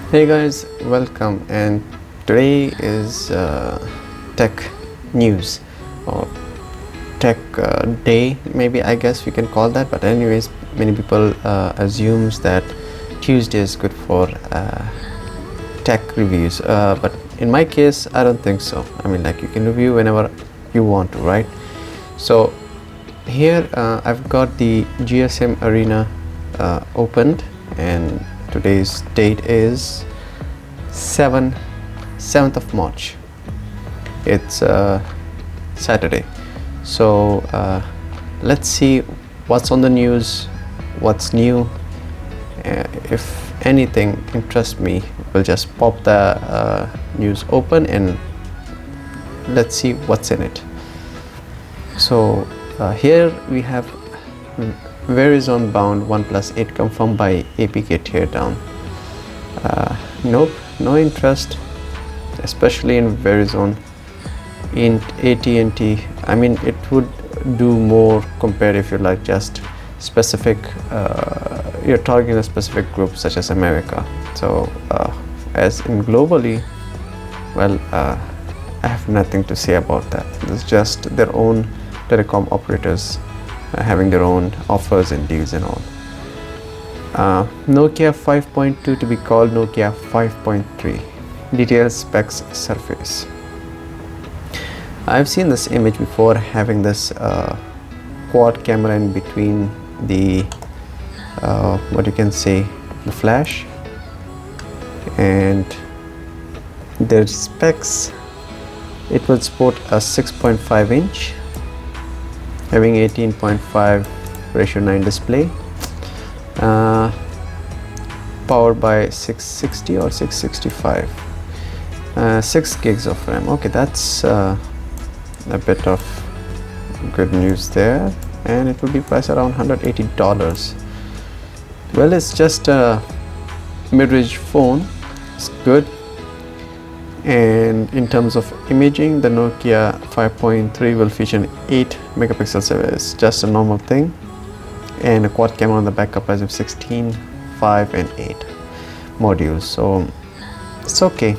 Hey guys, welcome. And today is tech news or tech day, maybe. I guess we can call that. But anyways, many people assumes that Tuesday is good for tech reviews. But in my case, I don't think so. I mean, like, you can review whenever you want to, right? So here I've got the GSM Arena opened, and today's date is 7th of March. It's Saturday. So let's see what's on the news, what's new. If anything interests me, we'll just pop the news open and let's see what's in it. So here we have Verizon bound OnePlus 8 confirmed by APK teardown. Nope, no interest, especially in Verizon. In AT&T, I mean, it would do more compared if you like just specific, you're targeting a specific group such as America. So as in globally, well, I have nothing to say about that. It's just their own telecom operators having their own offers and deals and all. Nokia 5.2 to be called Nokia 5.3. Details, specs, surface. I've seen this image before, having this quad camera in between the what you can say, the flash, and their specs. It would sport a 6.5 inch having 18.5:9 display, powered by 660 or 665, 6 gigs of RAM. Okay, that's a bit of good news there, and it will be priced around $180. Well, it's just a mid-range phone. It's good. And in terms of imaging, the Nokia 5.3 will feature an 8 megapixel sensor. It's just a normal thing, and a quad camera on the back comprised of 16, 5 and 8 modules. So it's okay.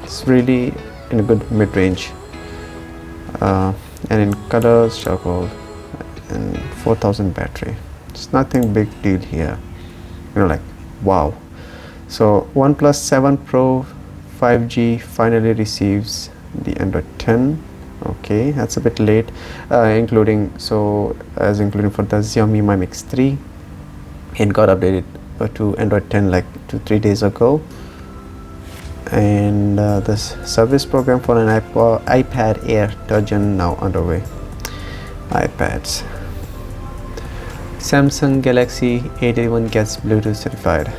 It's really in a good mid-range, and in colors, charcoal, and 4000 battery. It's nothing big deal here, you know, like wow. So OnePlus 7 Pro 5G finally receives the Android 10. Okay, that's a bit late, including for the Xiaomi Mi Mix 3. It got updated to Android 10 like 2-3 days ago. And this service program for an iPad Air version now underway. iPads. Samsung Galaxy A81 gets Bluetooth certified.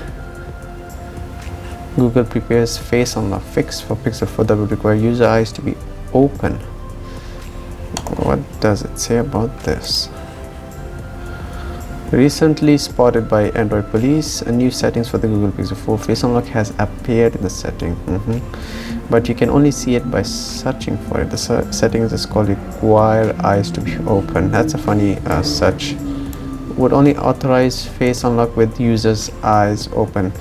Google prepares face unlock fix for Pixel 4 that would require user eyes to be open. What does it say about this? Recently spotted by Android police, a new settings for the Google Pixel 4 face unlock has appeared in the setting. But you can only see it by searching for it. The settings is called require eyes to be open. That's a funny search. Would only authorize face unlock with users eyes open,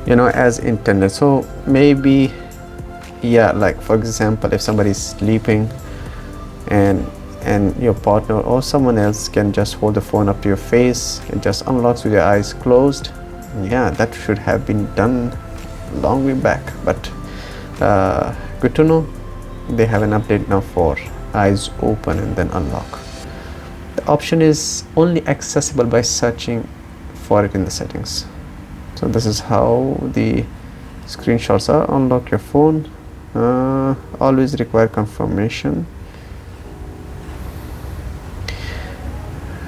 you know, as intended. So maybe, yeah, like for example, if somebody is sleeping and your partner or someone else can just hold the phone up to your face, it just unlocks with your eyes closed. Yeah, that should have been done long way back, but good to know they have an update now for eyes open and then unlock. The option is only accessible by searching for it in the settings. So this is how the screenshots are. Unlock your phone, always require confirmation.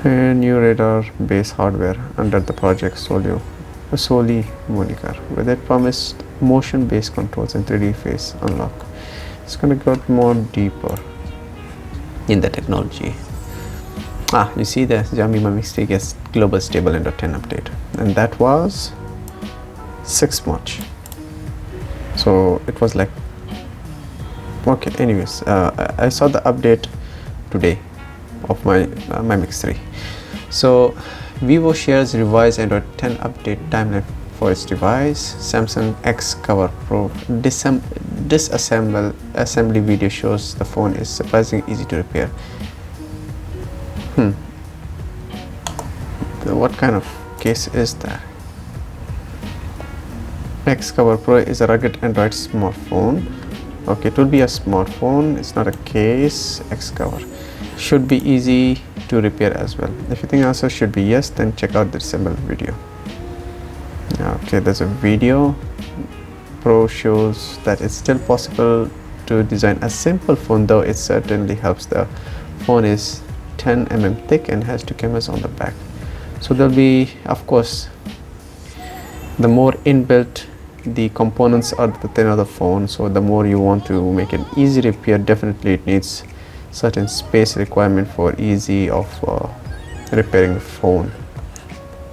And new radar base hardware under the Project Soli moniker, with it promised motion based controls and 3D face unlock. It's gonna get more deeper in the technology. You see the Xiaomi Mi Mix 3 gets global stable Android 10 update, and that was 6 March. So it was like, okay, anyways, I saw the update today of my Mi Mix 3. So Vivo shares revised Android 10 update timeline for its device. Samsung X Cover Pro assembly video shows the phone is surprisingly easy to repair. What kind of case is that? X Cover Pro is a rugged Android smartphone. Okay, it will be a smartphone, it's not a case. X Cover should be easy to repair as well. If you think answer should be yes, then check out the assemble video. Okay, there's a video. Pro shows that it's still possible to design a simple phone, though it certainly helps. The phone is 10 mm thick and has 2 cameras on the back. So there'll be, of course, the more inbuilt the components are, the thinner the phone. So the more you want to make an easy repair, definitely it needs certain space requirement for easy of repairing the phone.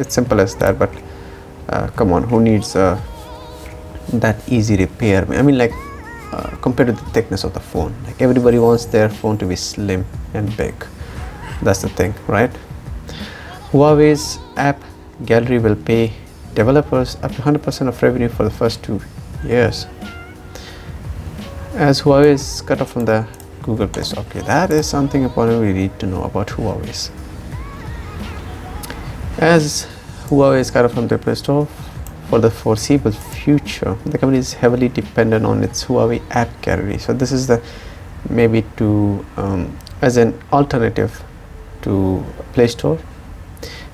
It's simple as that, but come on, who needs that easy repair? I mean, like compared to the thickness of the phone, like everybody wants their phone to be slim and big. That's the thing, right? Huawei's app gallery will pay developers up to 100% of revenue for the first 2 years, as Huawei is cut off from the Google Play Store. Okay, that is something important we need to know about Huawei. As Huawei is cut off from the Play Store for the foreseeable future, the company is heavily dependent on its Huawei app gallery. So this is the maybe to as an alternative to Play Store.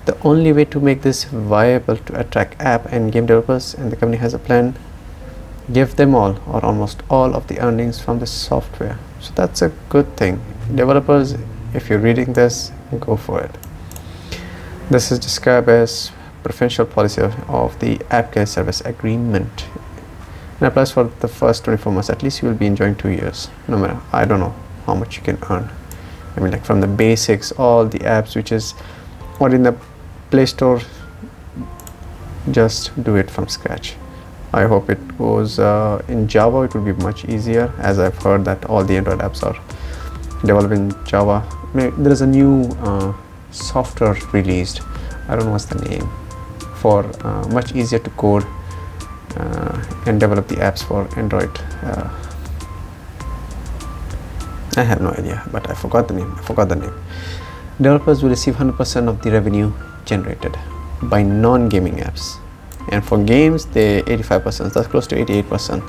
The only way to make this viable to attract app and game developers, and the company has a plan, give them all or almost all of the earnings from the software. So that's a good thing. Developers, if you're reading this, go for it. This is described as preferential policy of the app care service agreement, and applies for the first 24 months. At least you will be enjoying 2 years. No matter, I don't know how much you can earn. I mean, like from the basics, all the apps which is what in the Play Store, just do it from scratch. I hope it goes in Java. It will be much easier, as I've heard that all the Android apps are developed in Java. There is a new software released, I don't know what's the name, for much easier to code and develop the apps for Android. I have no idea, but I forgot the name. Developers will receive 100% of the revenue generated by non-gaming apps, and for games they 85%. That's close to 88%.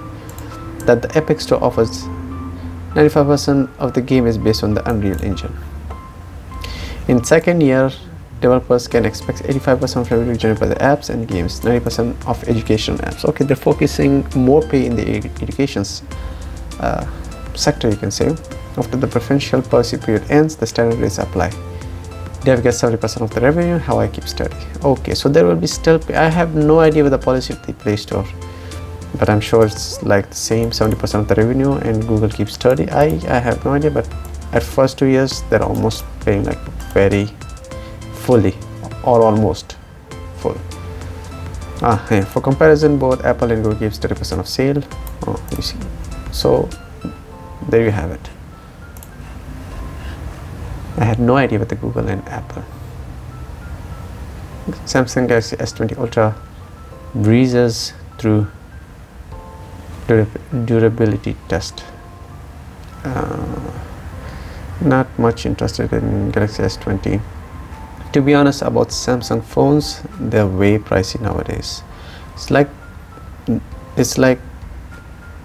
That the Epic Store offers 95% of the game is based on the Unreal Engine. In second year, developers can expect 85% of revenue generated by the apps and games, 90% of education apps. Okay, they're focusing more pay in the education sector, you can say. After the preferential policy period ends, the standard rates apply. Dev gets 70% of the revenue, Huawei keeps steady. Okay, so there will be still pay. I have no idea with the policy of the Play Store, but I'm sure it's like the same 70% of the revenue, and Google keeps 30. I have no idea, but at first 2 years they're almost paying like very fully or almost full. Yeah. For comparison, both Apple and Google gives 30% of sale. Oh, you see. So there you have it. I had no idea with the Google and Apple. Samsung Galaxy S20 Ultra breezes through durability test. Not much interested in Galaxy S20. To be honest about Samsung phones, they're way pricey nowadays. It's like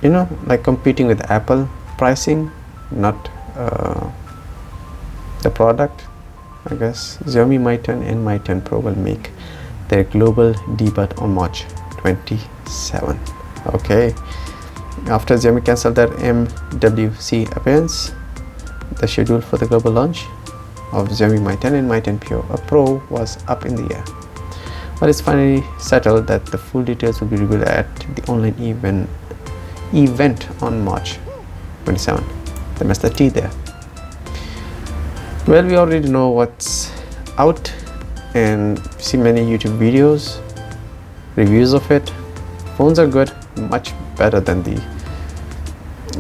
you know, like competing with Apple pricing, not the product. I guess Xiaomi Mi 10 and Mi 10 Pro will make their global debut on March 27. Okay, after Xiaomi cancelled their MWC appearance, the schedule for the global launch of Xiaomi Mi 10 and Mi 10 Pro was up in the air. But it's finally settled that the full details will be revealed at the online event on March 27. They missed the T there. Well, we already know what's out and see many YouTube videos, reviews of it. Phones are good, much better than the,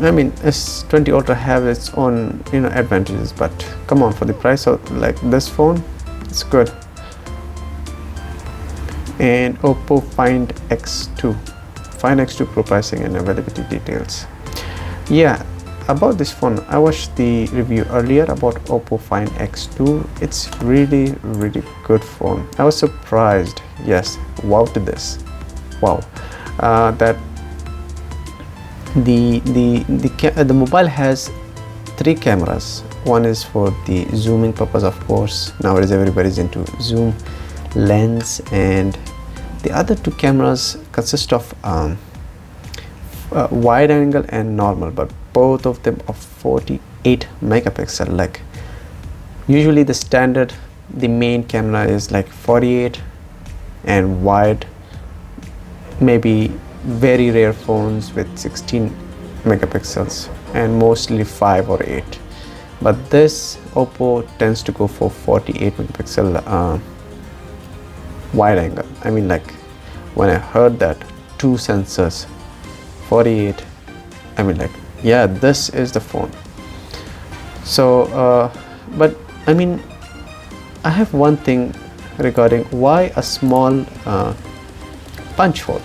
I mean, S20 Ultra have its own, you know, advantages, but come on, for the price of like this phone, it's good. And Oppo Find X2. Find X2 Pro pricing and availability details. Yeah, about this phone, I watched the review earlier about Oppo Find X2. It's really good phone. I was surprised. Yes, wow to this. Wow, that the mobile has 3 cameras. One is for the zooming purpose, of course. Nowadays everybody's into zoom lens, and the other 2 cameras consist of wide angle and normal, but both of them are 48 megapixel. Like usually the standard, the main camera is like 48, and wide, maybe very rare phones with 16 megapixels, and mostly 5 or 8. But this Oppo tends to go for 48 megapixel wide angle. I mean, like when I heard that 2 sensors 48, I mean, like, yeah, this is the phone. So but I mean, I have one thing regarding why a small punch hole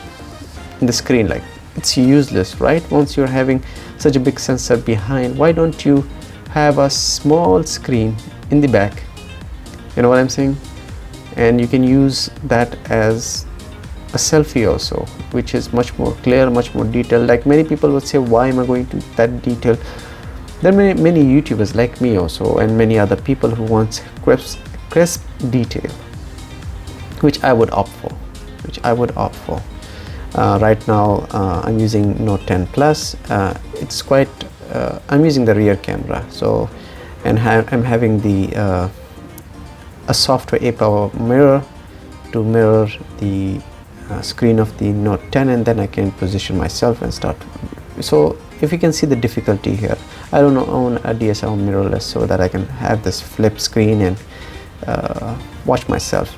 in the screen. Like, it's useless, right? Once you're having such a big sensor behind, why don't you have a small screen in the back? You know what I'm saying? And you can use that as a selfie also, which is much more clear, much more detailed. Like, many people would say, why am I going to that detail? There are many YouTubers like me also, and many other people who want crisp detail, which I would opt for. Right now I'm using Note 10 Plus. It's quite I'm using the rear camera, so, and I'm having the a software A-Power mirror to mirror the screen of the Note 10, and then I can position myself and start. So if you can see the difficulty here, I don't own a DSLR mirrorless, so that I can have this flip screen and watch myself.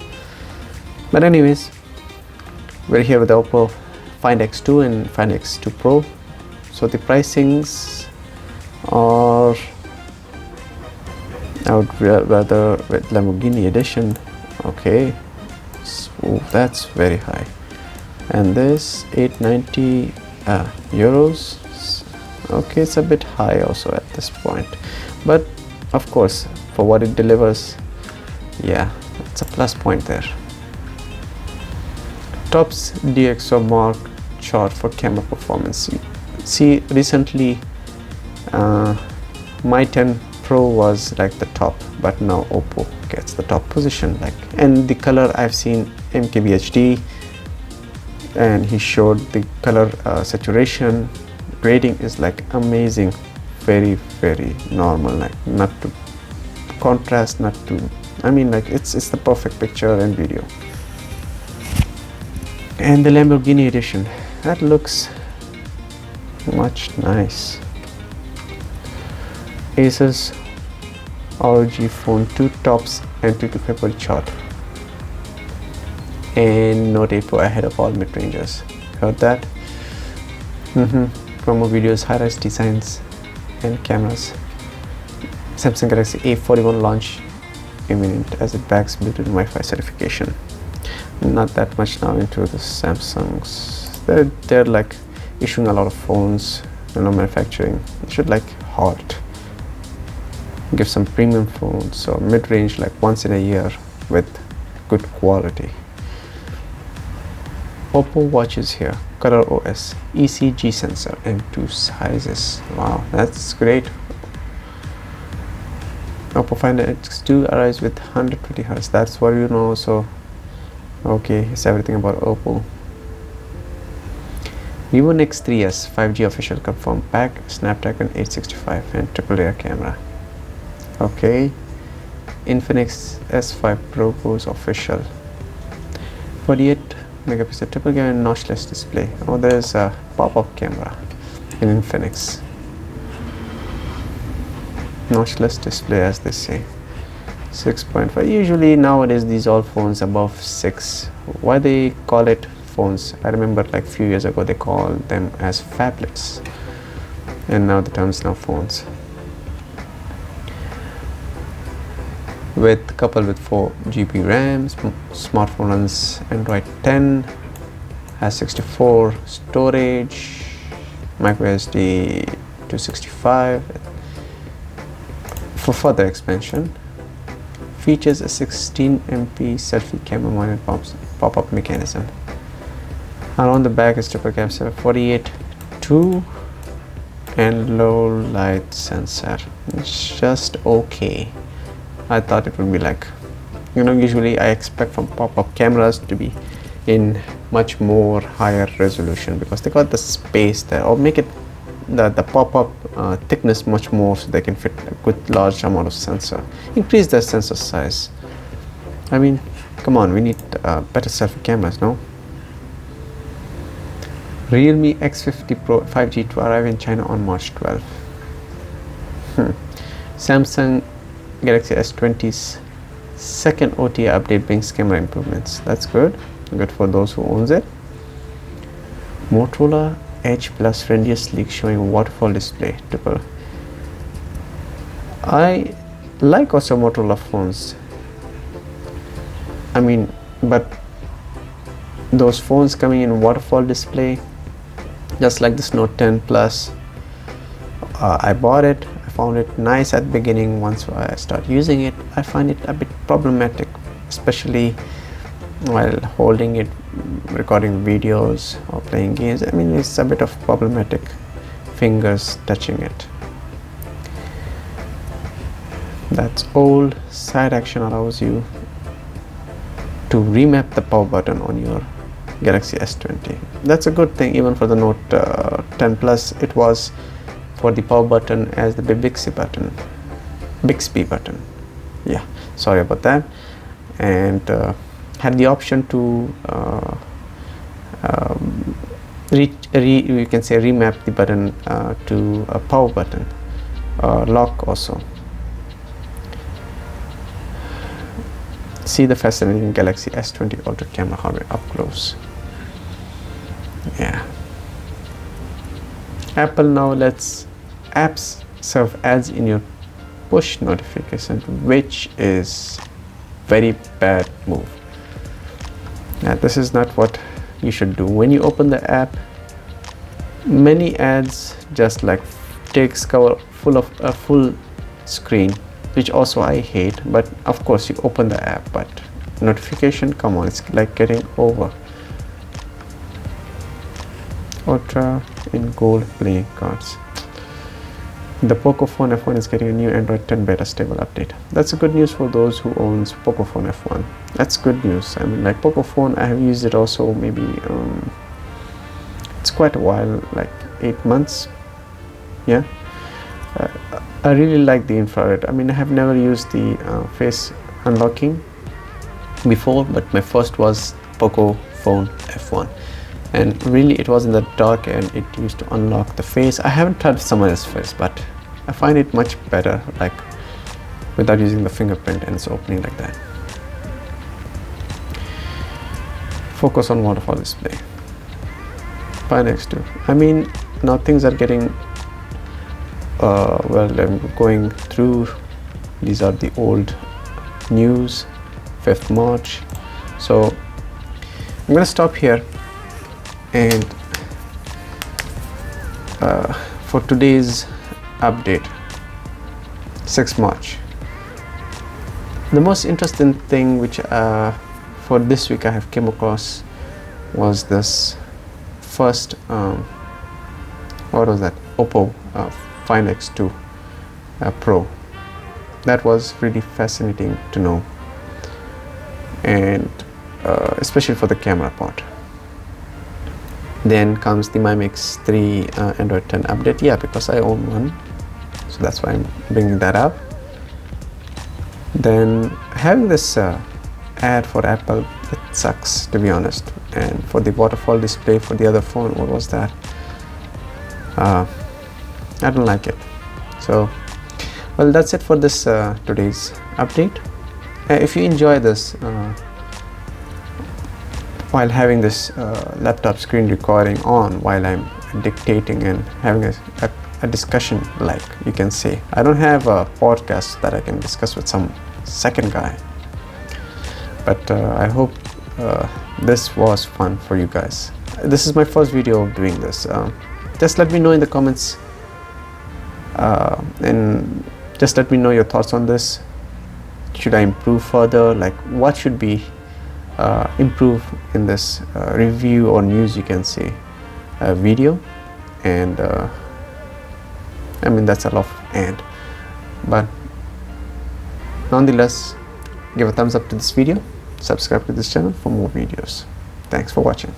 But anyways, we're here with the Oppo Find X2 and Find X2 Pro. So the pricings are, I would rather with Lamborghini edition. Okay, so that's very high. And this 890 euros. Okay, it's a bit high also at this point, but of course for what it delivers, yeah, it's a plus point there. Topps DxOMark chart for camera performance. See, recently My 10 Pro was like the top, but now Oppo gets the top position. Like, and the color, I've seen MKBHD, and he showed the color saturation grading is like amazing, very normal, like not to contrast, not to, I mean, like it's the perfect picture and video. And the Lamborghini edition, that looks much nice. Asus ROG Phone 2 Topps entry to February chart, and Note 8 Pro ahead of all mid-rangers. Heard that? Promo videos, high-res designs and cameras. Samsung Galaxy A41 launch imminent as it backs built-in Wi-Fi certification. Not that much now into the Samsungs. They're like issuing a lot of phones, you know, manufacturing. It should like halt, give some premium phones or mid-range like once in a year with good quality. Oppo watches here, Color OS, ECG sensor and 2 sizes. Wow, that's great. Oppo Find X2 arrives with 120 Hz. That's what you know. So okay, it's everything about Oppo. Vivo Nex 3S 5G official confirmed pack, Snapdragon 865 and triple rear camera. Okay, Infinix S5 Pro goes official. 48 megapixel triple camera and notchless display. Oh, there's a pop-up camera in Infinix. Notchless display, as they say. 6.5. Usually nowadays these all phones above 6. Why they call it phones? I remember like few years ago they called them as phablets, and now the term is now phones. coupled with 4 GB RAM. Smartphone runs Android 10, has 64 storage, microSD 265 for further expansion. Features a 16MP selfie camera mounted pop-up mechanism. And on the back is triple capture 48.2 and low light sensor. It's just okay. I thought it would be like, usually I expect from pop-up cameras to be in much more higher resolution because they got the space there, or make it the pop-up thickness much more so they can fit a good large amount of sensor. Increase the sensor size. I mean, come on, we need better selfie cameras, no? Realme X50 Pro 5G to arrive in China on March 12. Samsung Galaxy S20's second OTA update brings camera improvements. That's good for those who owns it. Motorola Edge Plus friendliest leak showing waterfall display. I like also Motorola phones. I mean, but those phones coming in waterfall display, just like this Note 10 Plus, I bought it. I found it nice at the beginning. Once I start using it, I find it a bit problematic, especially while holding it, recording videos or playing games. I mean, it's a bit of problematic, fingers touching it. That's old. Side action allows you to remap the power button on your Galaxy S20. That's a good thing. Even for the Note 10 Plus, it was for the power button as the Bixby button. Yeah, sorry about that. And had the option to you can say remap the button to a power button, lock also. See the fascinating Galaxy S20 Ultra camera hardware up close. Yeah. Apple now lets apps serve ads in your push notification, which is very bad move. Now, this is not what you should do. When you open the app, many ads just like takes cover full of a full screen, which also I hate. But of course you open the app, but notification, come on, it's like getting over. Ultra in gold playing cards. The Pocophone F1 is getting a new Android 10 beta stable update. That's a good news for those who owns Pocophone F1. That's good news. I mean, like Pocophone, I have used it also maybe it's quite a while, like 8 months. Yeah. I really like the infrared. I mean, I have never used the face unlocking before, but my first was Pocophone F1, and really it was in the dark and it used to unlock the face. I haven't tried someone else's face, but I find it much better, like without using the fingerprint and it's opening like that. Focus on waterfall display. Fine X2. I mean, now things are getting well, I'm going through, these are the old news, 5th March. So I'm gonna stop here, and for today's update, 6th March, the most interesting thing which for this week I have came across was this first what was that, Oppo Find X2 Pro. That was really fascinating to know, and especially for the camera part. Then comes the Mi Mix 3 Android 10 update. Yeah, because I own one, so that's why I'm bringing that up. Then having this ad for Apple, it sucks, to be honest. And for the waterfall display for the other phone, what was that? I don't like it. So well, that's it for this today's update. If you enjoy this while having this laptop screen recording on while I'm dictating and having a discussion, like you can say, I don't have a podcast that I can discuss with second guy. But I hope this was fun for you guys. This is my first video of doing this. Just let me know in the comments, and just let me know your thoughts on this. Should I improve further? Like, what should be improve in this review or news, you can say, video? And I mean, that's a lot of and, but nonetheless, give a thumbs up to this video, subscribe to this channel for more videos. Thanks for watching.